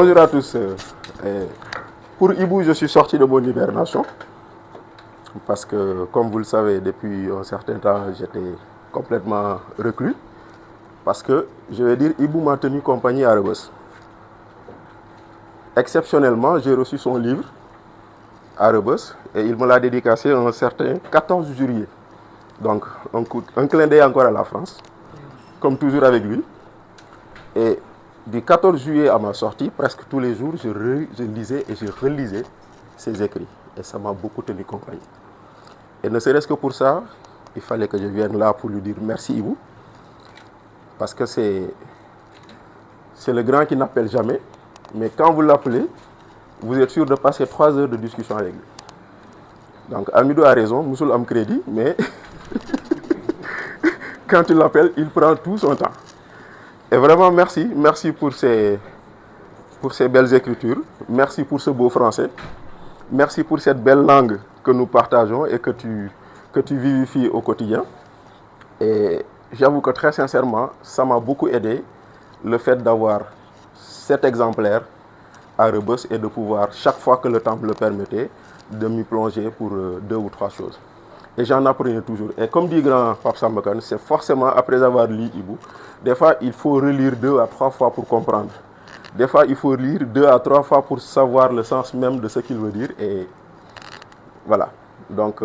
Bonjour à tous. Pour Ibou, je suis sorti de mon hibernation parce que, comme vous le savez, depuis un certain temps, j'étais complètement reclus. Parce que, je vais dire, Ibou m'a tenu compagnie à Rebeuss. Exceptionnellement, j'ai reçu son livre à Rebeuss et il me l'a dédicacé un certain 14 juillet. Donc, un clin d'œil encore à la France, comme toujours avec lui. Et du 14 juillet à ma sortie, presque tous les jours, je lisais et je relisais ses écrits. Et ça m'a beaucoup tenu compagnie. Et ne serait-ce que pour ça, il fallait que je vienne là pour lui dire merci Ibou. Parce que c'est le grand qui n'appelle jamais. Mais quand vous l'appelez, vous êtes sûr de passer 3 heures de discussion avec lui. Donc Amidou a raison, Moussoul a un crédit, mais quand il l'appelle, il prend tout son temps. Et vraiment, merci pour ces belles écritures, merci pour ce beau français, merci pour cette belle langue que nous partageons et que tu vivifies au quotidien. Et j'avoue que très sincèrement, ça m'a beaucoup aidé, le fait d'avoir cet exemplaire à Rebeuss et de pouvoir, chaque fois que le temps me le permettait, de m'y plonger pour 2 ou 3 choses. Et j'en apprenais toujours. Et comme dit grand Pape Samba Kane, c'est forcément après avoir lu Ibou. Des fois, il faut relire 2 à 3 fois pour comprendre. Des fois, il faut lire 2 à 3 fois pour savoir le sens même de ce qu'il veut dire. Et voilà. Donc,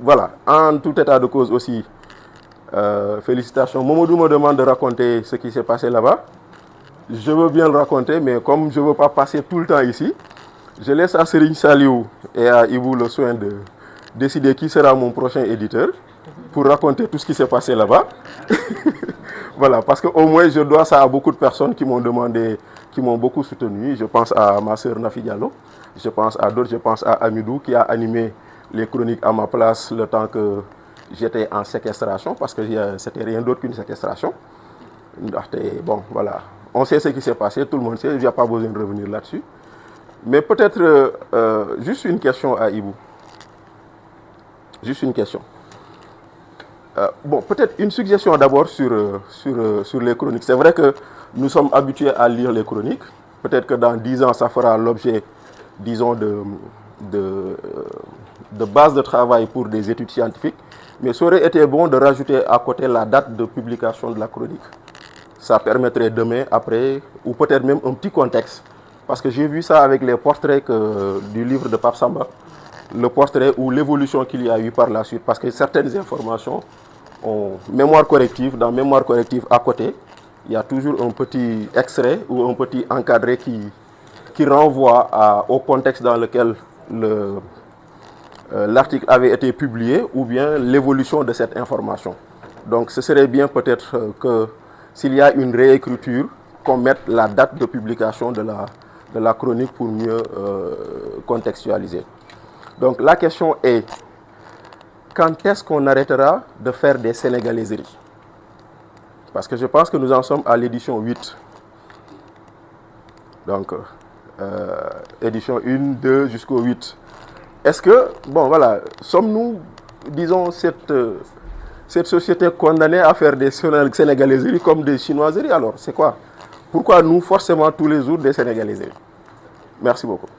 voilà. En tout état de cause aussi, félicitations. Momodou me demande de raconter ce qui s'est passé là-bas. Je veux bien le raconter, mais comme je ne veux pas passer tout le temps ici, je laisse à Serigne Saliou et à Ibou le soin de décider qui sera mon prochain éditeur pour raconter tout ce qui s'est passé là-bas. Voilà, parce qu'au moins je dois ça à beaucoup de personnes qui m'ont demandé, qui m'ont beaucoup soutenu. Je pense à ma sœur Nafi Diallo, je pense à d'autres, je pense à Amidou qui a animé les chroniques à ma place le temps que j'étais en séquestration, parce que c'était rien d'autre qu'une séquestration. Bon, voilà, on sait ce qui s'est passé, tout le monde sait, il n'y a pas besoin de revenir là-dessus. Mais peut-être juste une question à Ibou. Juste une question. Bon, peut-être une suggestion d'abord sur les chroniques. C'est vrai que nous sommes habitués à lire les chroniques. Peut-être que dans 10 ans, ça fera l'objet, disons, de base de travail pour des études scientifiques. Mais ça aurait été bon de rajouter à côté la date de publication de la chronique. Ça permettrait demain, après, ou peut-être même un petit contexte. Parce que j'ai vu ça avec les portraits du livre de Pape Samba. Le portrait ou l'évolution qu'il y a eu par la suite. Parce que certaines informations ont mémoire corrective. Dans mémoire corrective à côté, il y a toujours un petit extrait ou un petit encadré qui renvoie au contexte dans lequel l'article avait été publié ou bien l'évolution de cette information. Donc ce serait bien peut-être que s'il y a une réécriture, qu'on mette la date de publication de la chronique pour mieux contextualiser. Donc la question est, quand est-ce qu'on arrêtera de faire des sénégalaiseries? Parce que je pense que nous en sommes à l'édition 8. Donc, édition 1, 2 jusqu'au 8. Est-ce que, bon voilà, sommes-nous, disons, cette société condamnée à faire des sénégalaiseries comme des chinoiseries? Alors, c'est quoi? Pourquoi nous, forcément, tous les jours, des sénégalaiseries? Merci beaucoup.